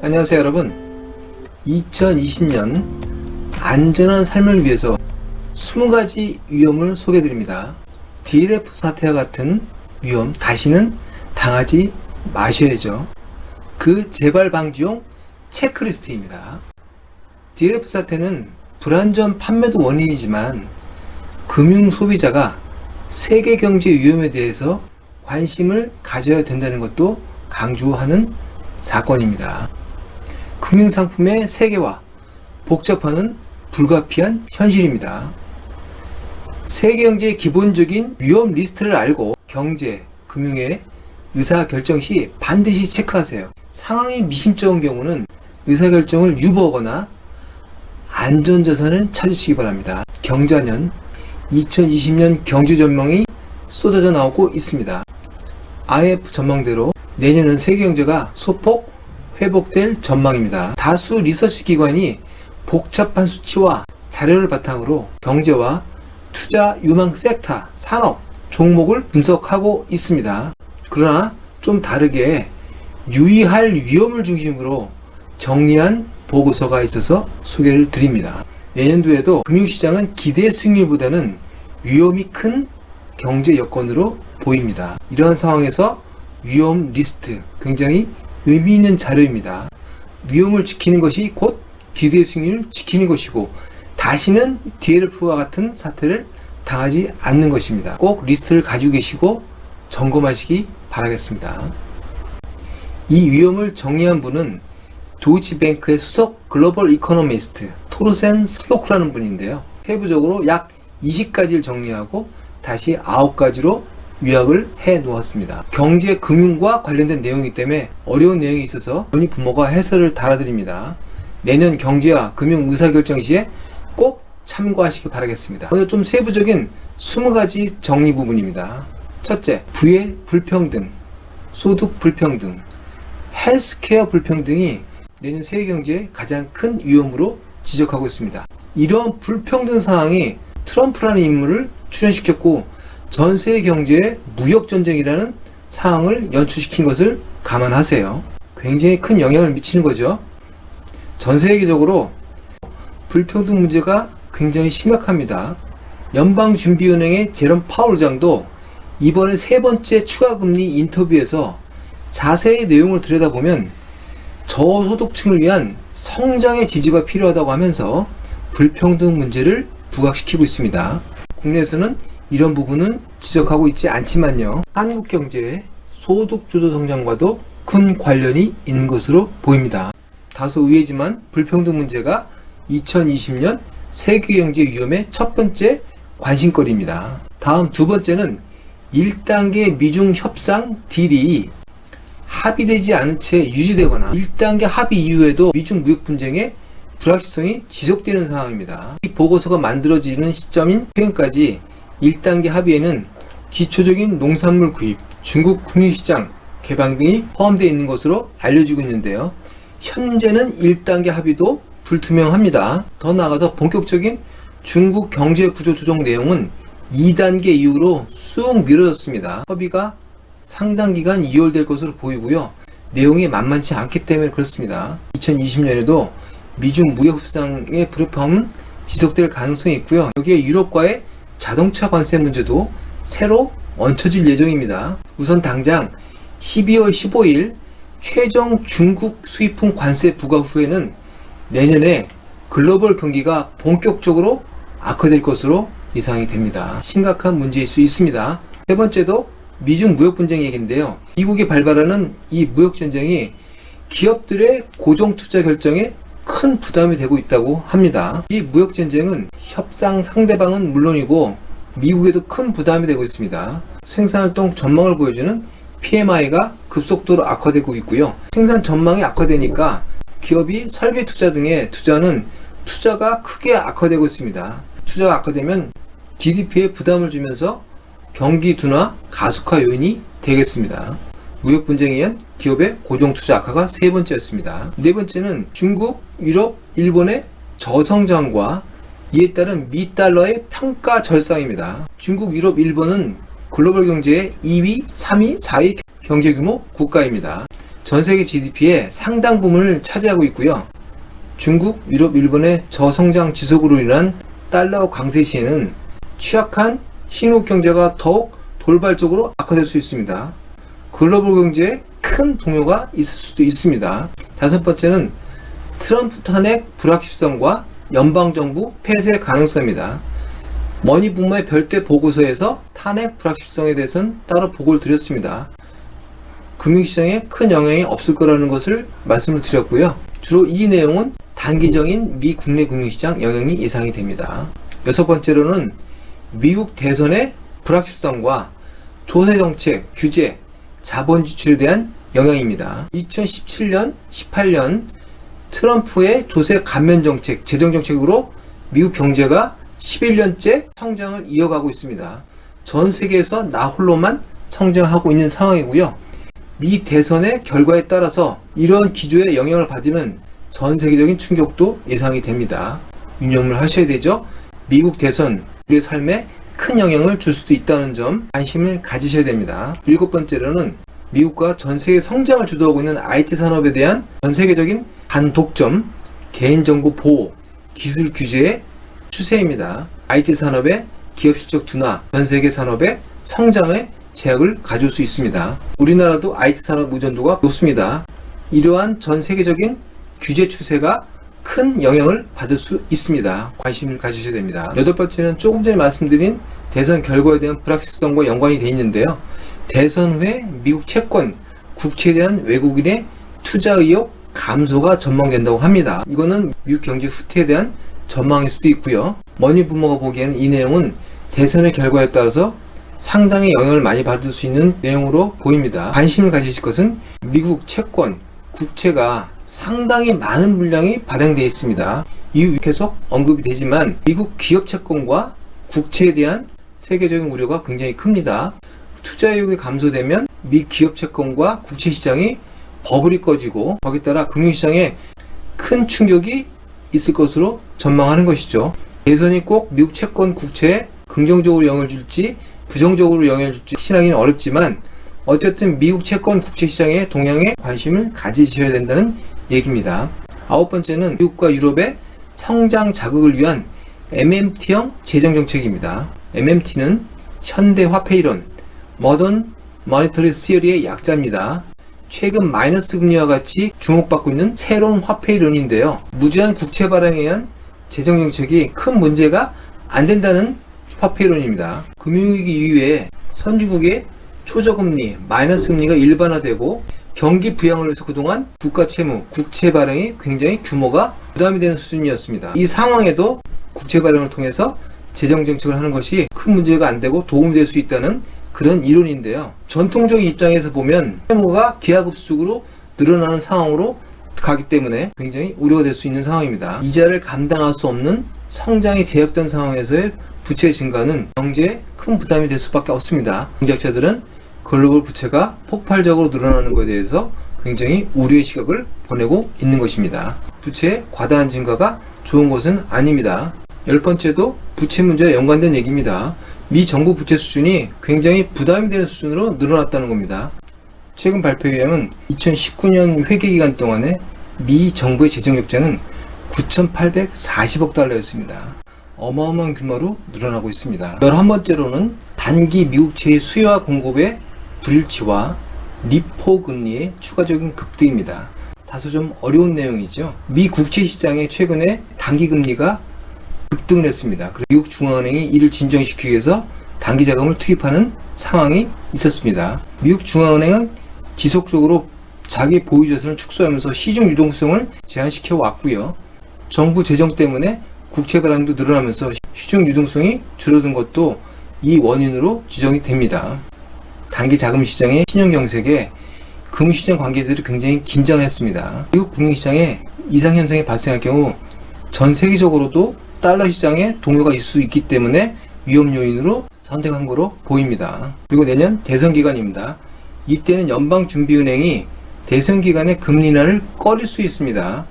안녕하세요 여러분. 2020년 안전한 삶을 위해서 20가지 위험을 소개해드립니다. DLF 사태와 같은 위험 다시는 당하지 마셔야죠. 그 재발 방지용 체크리스트입니다. DLF 사태는 불안전 판매도 원인이지만 금융 소비자가 세계 경제 위험에 대해서 관심을 가져야 된다는 것도 강조하는 사건입니다. 금융상품의 세계화, 복잡화는 불가피한 현실입니다. 세계경제의 기본적인 위험 리스트를 알고 경제, 금융의 의사결정 시 반드시 체크하세요. 상황이 미심쩍은 경우는 의사결정을 유보하거나 안전자산을 찾으시기 바랍니다. 경자년 2020년 경제전망이 쏟아져 나오고 있습니다. IMF 전망대로 내년은 세계경제가 소폭 회복될 전망입니다. 다수 리서치 기관이 복잡한 수치와 자료를 바탕으로 경제와 투자 유망 섹터, 산업, 종목을 분석하고 있습니다. 그러나 좀 다르게 유의할 위험을 중심으로 정리한 보고서가 있어서 소개를 드립니다. 내년도에도 금융시장은 기대 수익률보다는 위험이 큰 경제 여건으로 보입니다. 이러한 상황에서 위험 리스트 굉장히 의미 있는 자료입니다. 위험을 지키는 것이 곧 기대 수익률을 지키는 것이고 다시는 DLF와 같은 사태를 당하지 않는 것입니다. 꼭 리스트를 가지고 계시고 점검하시기 바라겠습니다. 이 위험을 정리한 분은 도이치뱅크의 수석 글로벌 이코노미스트 토르센 슬로크라는 분인데요. 세부적으로 약 20가지를 정리하고 다시 9가지로 요약을 해 놓았습니다. 경제, 금융과 관련된 내용이기 때문에 어려운 내용이 있어서 본인 부모가 해설을 달아드립니다. 내년 경제와 금융 의사결정 시에 꼭 참고하시기 바라겠습니다. 먼저 좀 세부적인 20가지 정리 부분입니다. 첫째, 부의 불평등, 소득 불평등, 헬스케어 불평등이 내년 세계경제의 가장 큰 위험으로 지적하고 있습니다. 이러한 불평등 상황이 트럼프라는 인물을 출연시켰고 전 세계 경제에 무역전쟁이라는 상황을 연출시킨 것을 감안하세요. 굉장히 큰 영향을 미치는 거죠. 전 세계적으로 불평등 문제가 굉장히 심각합니다. 연방준비은행의 제롬 파월 의장도 이번에 3번째 추가금리 인터뷰에서 자세히 내용을 들여다보면 저소득층을 위한 성장의 지지가 필요하다고 하면서 불평등 문제를 부각시키고 있습니다. 국내에서는 이런 부분은 지적하고 있지 않지만요. 한국 경제의 소득주도 성장과도 큰 관련이 있는 것으로 보입니다. 다소 의외지만 불평등 문제가 2020년 세계경제 위험의 첫 번째 관심거리입니다. 다음 두 번째는 1단계 미중 협상 딜이 합의되지 않은 채 유지되거나 1단계 합의 이후에도 미중 무역 분쟁의 불확실성이 지속되는 상황입니다. 이 보고서가 만들어지는 시점인 최근까지 1단계 합의에는 기초적인 농산물 구입, 중국 국유시장 개방 등이 포함되어 있는 것으로 알려지고 있는데요. 현재는 1단계 합의도 불투명합니다. 더 나아가서 본격적인 중국 경제 구조 조정 내용은 2단계 이후로 쑥 미뤄졌습니다. 협의가 상당 기간 이월될 것으로 보이고요. 내용이 만만치 않기 때문에 그렇습니다. 2020년에도 미중 무역 협상의 불협화음은 지속될 가능성이 있고요. 여기에 유럽과의 자동차 관세 문제도 새로 얹혀질 예정입니다. 우선 당장 12월 15일 최종 중국 수입품 관세 부과 후에는 내년에 글로벌 경기가 본격적으로 악화될 것으로 예상이 됩니다. 심각한 문제일 수 있습니다. 세 번째도 미중 무역 분쟁 얘기인데요. 미국이 발발하는 이 무역 전쟁이 기업들의 고정 투자 결정에 큰 부담이 되고 있다고 합니다. 이 무역 전쟁은 협상 상대방은 물론이고 미국에도 큰 부담이 되고 있습니다. 생산활동 전망을 보여주는 PMI가 급속도로 악화되고 있고요. 생산 전망이 악화되니까 기업이 설비 투자 등의 투자는 투자가 크게 악화되고 있습니다. 투자가 악화되면 GDP에 부담을 주면서 경기 둔화, 가속화 요인이 되겠습니다. 무역 분쟁에 의한 기업의 고정 투자 악화가 세 번째였습니다. 네 번째는 중국, 유럽, 일본의 저성장과 이에 따른 미 달러의 평가 절상입니다. 중국, 유럽, 일본은 글로벌 경제의 2위, 3위, 4위 경제 규모 국가입니다. 전 세계 GDP의 상당 부분을 차지하고 있고요. 중국, 유럽, 일본의 저성장 지속으로 인한 달러 강세 시에는 취약한 신흥국 경제가 더욱 돌발적으로 악화될 수 있습니다. 글로벌 경제에 큰 동요가 있을 수도 있습니다. 다섯 번째는 트럼프 탄핵 불확실성과 연방정부 폐쇄 가능성입니다. 머니부머의 별대 보고서에서 탄핵 불확실성에 대해서는 따로 보고를 드렸습니다. 금융시장에 큰 영향이 없을 거라는 것을 말씀을 드렸고요. 주로 이 내용은 단기적인 미 국내 금융시장 영향이 예상이 됩니다. 여섯 번째로는 미국 대선의 불확실성과 조세정책, 규제, 자본 지출에 대한 영향입니다. 2017년, 18년 트럼프의 조세 감면 정책, 재정 정책으로 미국 경제가 11년째 성장을 이어가고 있습니다. 전 세계에서 나 홀로만 성장하고 있는 상황이고요. 미 대선의 결과에 따라서 이러한 기조에 영향을 받으면 전 세계적인 충격도 예상이 됩니다. 유념을 하셔야 되죠. 미국 대선, 우리의 삶에 큰 영향을 줄 수도 있다는 점 관심을 가지셔야 됩니다. 일곱 번째로는 미국과 전 세계 성장을 주도하고 있는 IT 산업에 대한 전 세계적인 반독점, 개인정보 보호, 기술 규제의 추세입니다. IT 산업의 기업 실적 둔화, 전 세계 산업의 성장에 제약을 가져올 수 있습니다. 우리나라도 IT 산업 의존도가 높습니다. 이러한 전 세계적인 규제 추세가 큰 영향을 받을 수 있습니다. 관심을 가지셔야 됩니다. 여덟 번째는 조금 전에 말씀드린 대선 결과에 대한 불확실성과 연관이 되어 있는데요. 대선 후에 미국 채권, 국채에 대한 외국인의 투자 의욕 감소가 전망된다고 합니다. 이거는 미국 경제 후퇴에 대한 전망일 수도 있고요. 머니부머가 보기에는 이 내용은 대선의 결과에 따라서 상당히 영향을 많이 받을 수 있는 내용으로 보입니다. 관심을 가지실 것은 미국 채권, 국채가 상당히 많은 물량이 발행되어 있습니다. 이후 계속 언급이 되지만 미국 기업 채권과 국채에 대한 세계적인 우려가 굉장히 큽니다. 투자의욕이 감소되면 미 기업 채권과 국채 시장이 버블이 꺼지고 거기에 따라 금융시장에 큰 충격이 있을 것으로 전망하는 것이죠. 대선이 꼭 미국 채권, 국채에 긍정적으로 영향을 줄지 부정적으로 영향을 줄지 확신하기는 어렵지만 어쨌든 미국 채권, 국채 시장의 동향에 관심을 가지셔야 된다는 얘기입니다. 아홉 번째는 미국과 유럽의 성장 자극을 위한 MMT형 재정정책입니다. MMT는 현대화폐이론, Modern Monetary Theory의 약자입니다. 최근 마이너스 금리와 같이 주목받고 있는 새로운 화폐이론인데요. 무제한 국채 발행에 의한 재정정책이 큰 문제가 안 된다는 화폐이론입니다. 금융위기 이후에 선진국의 초저금리, 마이너스 금리가 일반화되고 경기 부양을 위해서 그동안 국가 채무, 국채 발행이 굉장히 규모가 부담이 되는 수준이었습니다. 이 상황에도 국채 발행을 통해서 재정 정책을 하는 것이 큰 문제가 안 되고 도움이 될 수 있다는 그런 이론인데요. 전통적인 입장에서 보면 채무가 기하급수적으로 늘어나는 상황으로 가기 때문에 굉장히 우려가 될 수 있는 상황입니다. 이자를 감당할 수 없는 성장이 제약된 상황에서의 부채 증가는 경제에 큰 부담이 될 수밖에 없습니다. 경제학자들은 글로벌 부채가 폭발적으로 늘어나는 것에 대해서 굉장히 우려의 시각을 보내고 있는 것입니다. 부채의 과다한 증가가 좋은 것은 아닙니다. 열 번째도 부채 문제와 연관된 얘기입니다. 미 정부 부채 수준이 굉장히 부담이 되는 수준으로 늘어났다는 겁니다. 최근 발표에 의하면 2019년 회계기간 동안에 미 정부의 재정 적자는 9,840억 달러였습니다. 어마어마한 규모로 늘어나고 있습니다. 11번째로는 단기 미국채의 수요와 공급의 불일치와 리포 금리의 추가적인 급등입니다. 다소 좀 어려운 내용이죠. 미 국채 시장에 최근에 단기 금리가 급등을 했습니다. 미국 중앙은행이 이를 진정시키기 위해서 단기 자금을 투입하는 상황이 있었습니다. 미국 중앙은행은 지속적으로 자기 보유 자산을 축소하면서 시중 유동성을 제한시켜 왔고요. 정부 재정 때문에 국채 발행도 늘어나면서 시중 유동성이 줄어든 것도 이 원인으로 지정이 됩니다. 단기 자금 시장의 신용 경색에 금융시장 관계자들이 굉장히 긴장했습니다. 미국 금융시장에 이상 현상이 발생할 경우 전 세계적으로도 달러 시장에 동요가 있을 수 있기 때문에 위험 요인으로 선택한 거로 보입니다. 그리고 내년 대선 기간입니다. 이때는 연방준비은행이 대선 기간에 금리 인하를 꺼릴 수 있습니다.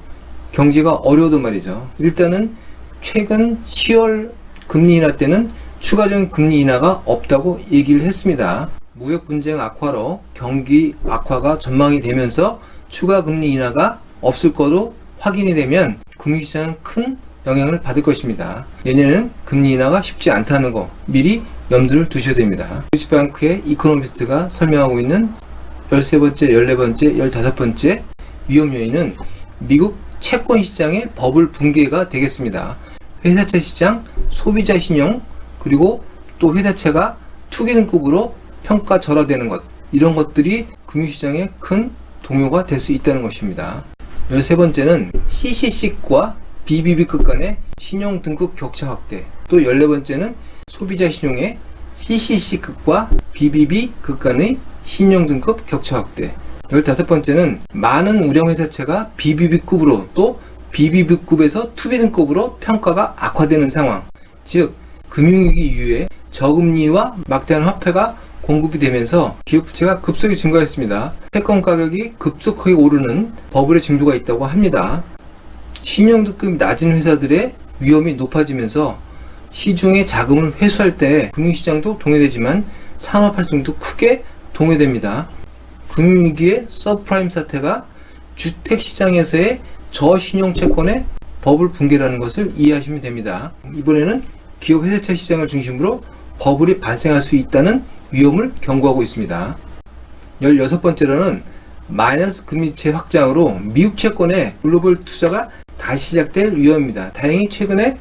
경제가 어려워도 말이죠. 일단은 최근 10월 금리 인하 때는 추가적인 금리 인하가 없다고 얘기를 했습니다. 무역 분쟁 악화로 경기 악화가 전망이 되면서 추가 금리 인하가 없을 거로 확인이 되면 금융시장은 큰 영향을 받을 것입니다. 내년에는 금리 인하가 쉽지 않다는 거 미리 염두를 두셔야 됩니다. 도이치뱅크의 이코노미스트가 설명하고 있는 13번째, 14번째, 15번째 위험 요인은 미국 채권 시장의 버블 붕괴가 되겠습니다. 회사채 시장, 소비자 신용, 그리고 또 회사채가 투기등급으로 평가절하되는 것, 이런 것들이 금융시장의 큰 동요가 될 수 있다는 것입니다. 13번째는 CCC급과 BBB급 간의 신용등급 격차 확대, 또 14번째는 소비자 신용의 CCC급과 BBB급 간의 신용등급 격차 확대, 15번째는 많은 우량회사채가 BBB급으로 또 BBB급에서 투비등급으로 평가가 악화되는 상황, 즉 금융위기 이후에 저금리와 막대한 화폐가 공급이 되면서 기업 부채가 급속히 증가했습니다. 채권 가격이 급속하게 오르는 버블의 징조가 있다고 합니다. 신용등급이 낮은 회사들의 위험이 높아지면서 시중의 자금을 회수할 때 금융시장도 동요되지만 산업활동도 크게 동요됩니다. 금융위기의 서브프라임 사태가 주택시장에서의 저신용채권의 버블 붕괴라는 것을 이해하시면 됩니다. 이번에는 기업 회사채 시장을 중심으로 버블이 발생할 수 있다는 위험을 경고하고 있습니다. 16번째로는 마이너스 금리채 확장으로 미국 채권의 글로벌 투자가 다시 시작될 위험입니다. 다행히 최근에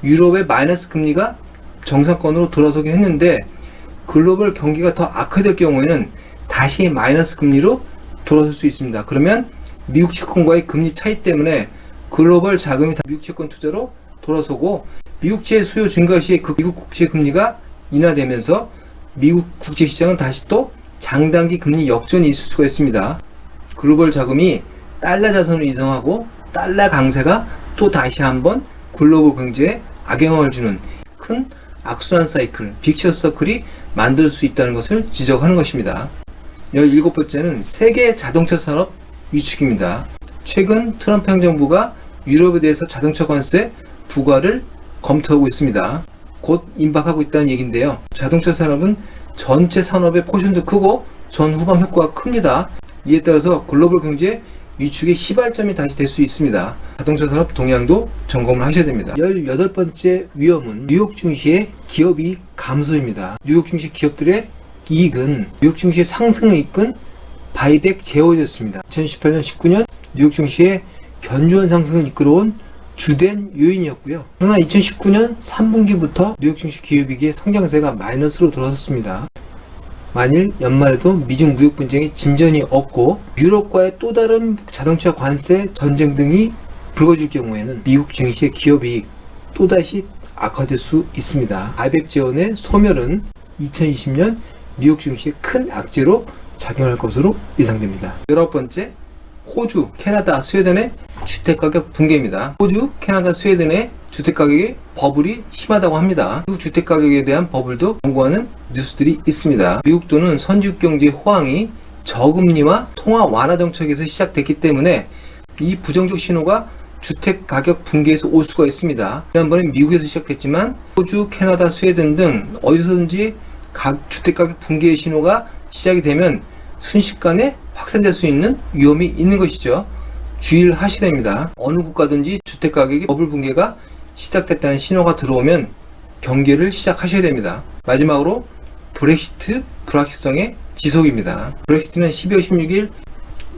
유럽의 마이너스 금리가 정상권으로 돌아서긴 했는데 글로벌 경기가 더 악화될 경우에는 다시 마이너스 금리로 돌아설 수 있습니다. 그러면 미국 채권과의 금리 차이 때문에 글로벌 자금이 다 미국 채권 투자로 돌아서고 미국채 수요 증가 시에 그 미국 국채 금리가 인하되면서 미국 국채 시장은 다시 또 장단기 금리 역전이 있을 수가 있습니다. 글로벌 자금이 달러 자산으로 이동하고 달러 강세가 또 다시 한번 글로벌 경제에 악영향을 주는 큰 악순환 사이클, 빅셔 서클이 만들 수 있다는 것을 지적하는 것입니다. 17번째는 세계 자동차 산업 위축입니다. 최근 트럼프 행정부가 유럽에 대해서 자동차 관세 부과를 검토하고 있습니다. 곧 임박하고 있다는 얘기인데요. 자동차 산업은 전체 산업의 포션도 크고 전후방 효과가 큽니다. 이에 따라서 글로벌 경제 위축의 시발점이 다시 될 수 있습니다. 자동차 산업 동향도 점검을 하셔야 됩니다. 18번째 위험은 뉴욕 증시의 기업이익 감소입니다. 뉴욕 증시 기업들의 이익은 뉴욕 증시의 상승을 이끈 바이백 제어였습니다. 2018년, 19년 뉴욕 증시의 견조한 상승을 이끌어온 주된 요인이었고요. 그러나 2019년 3분기부터 뉴욕 증시 기업이익의 성장세가 마이너스로 돌아섰습니다. 만일 연말에도 미중 무역 분쟁이 진전이 없고 유럽과의 또 다른 자동차 관세 전쟁 등이 불거질 경우에는 미국 증시의 기업이익 또다시 악화될 수 있습니다. 바이백 재원의 소멸은 2020년 뉴욕 증시의 큰 악재로 작용할 것으로 예상됩니다. 19번째, 호주, 캐나다, 스웨덴의 주택가격 붕괴입니다. 호주, 캐나다, 스웨덴의 주택가격의 버블이 심하다고 합니다. 미국 주택가격에 대한 버블도 경고하는 뉴스들이 있습니다. 미국도는 선진국 경제 호황이 저금리와 통화 완화 정책에서 시작됐기 때문에 이 부정적 신호가 주택가격 붕괴에서 올 수가 있습니다. 지난번에 미국에서 시작됐지만 호주, 캐나다, 스웨덴 등 어디서든지 주택가격 붕괴의 신호가 시작이 되면 순식간에 확산될 수 있는 위험이 있는 것이죠. 주의를 하셔야 됩니다. 어느 국가든지 주택가격이 버블 붕괴가 시작됐다는 신호가 들어오면 경계를 시작하셔야 됩니다. 마지막으로 브렉시트 불확실성의 지속입니다. 브렉시트는 12월 16일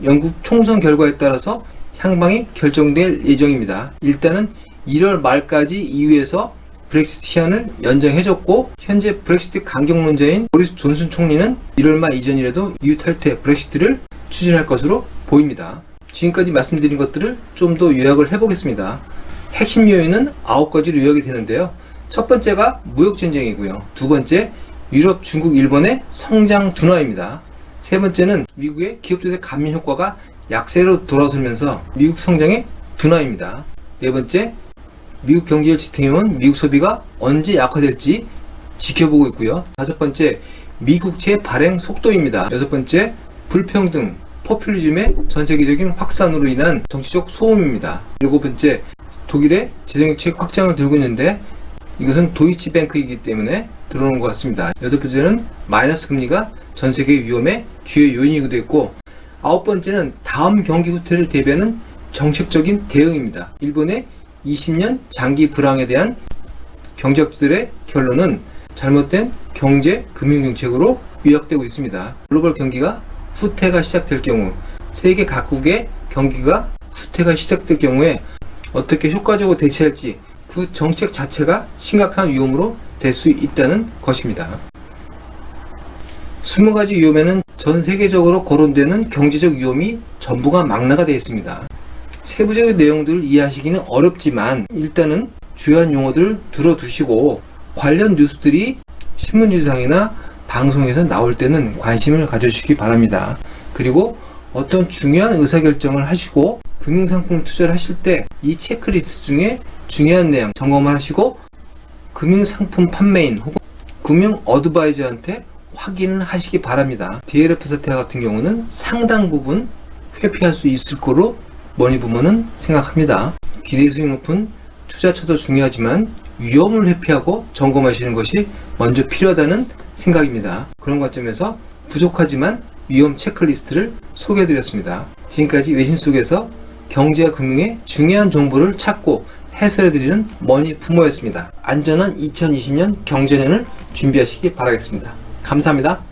영국 총선 결과에 따라서 향방이 결정될 예정입니다. 일단은 1월 말까지 EU에서 브렉시트 시한을 연장해줬고 현재 브렉시트 강경론자인 보리스 존슨 총리는 1월 말 이전이라도 EU 탈퇴 브렉시트를 추진할 것으로 보입니다. 지금까지 말씀드린 것들을 좀 더 요약을 해보겠습니다. 핵심 요인은 9가지로 요약이 되는데요. 첫 번째가 무역전쟁이고요. 두 번째, 유럽, 중국, 일본의 성장 둔화입니다. 세 번째는 미국의 기업조세 감면 효과가 약세로 돌아서면서 미국 성장의 둔화입니다. 네 번째, 미국 경제를 지탱해온 미국 소비가 언제 약화될지 지켜보고 있고요. 다섯 번째, 미국채 발행 속도입니다. 여섯 번째, 불평등, 포퓰리즘의 전세계적인 확산으로 인한 정치적 소음입니다. 일곱 번째, 독일의 재정정책 확장을 들고 있는데 이것은 도이치뱅크이기 때문에 들어오는 것 같습니다. 여덟 번째는 마이너스 금리가 전 세계 위험의 주요 요인이기도 했고, 아홉 번째는 다음 경기 후퇴를 대비하는 정책적인 대응입니다. 일본의 20년 장기 불황에 대한 경제학자들의 결론은 잘못된 경제 금융 정책으로 요약되고 있습니다. 글로벌 경기가 후퇴가 시작될 경우, 세계 각국의 경기가 후퇴가 시작될 경우에 어떻게 효과적으로 대처할지, 그 정책 자체가 심각한 위험으로 될 수 있다는 것입니다. 20가지 위험에는 전 세계적으로 거론되는 경제적 위험이 전부가 망라가 되어 있습니다. 세부적인 내용들을 이해하시기는 어렵지만 일단은 주요한 용어들을 들어두시고 관련 뉴스들이 신문지상이나 방송에서 나올 때는 관심을 가져주시기 바랍니다. 그리고 어떤 중요한 의사결정을 하시고 금융상품 투자를 하실 때 이 체크리스트 중에 중요한 내용 점검을 하시고 금융상품 판매인 혹은 금융 어드바이저한테 확인을 하시기 바랍니다. DLF 사태 같은 경우는 상당 부분 회피할 수 있을 거로 머니부먼은 생각합니다. 기대 수익 높은 투자처도 중요하지만 위험을 회피하고 점검하시는 것이 먼저 필요하다는 생각입니다. 그런 관점에서 부족하지만 위험 체크리스트를 소개해드렸습니다. 지금까지 외신 속에서 경제와 금융의 중요한 정보를 찾고 해설해드리는 머니 부모였습니다. 안전한 2020년 경제년을 준비하시기 바라겠습니다. 감사합니다.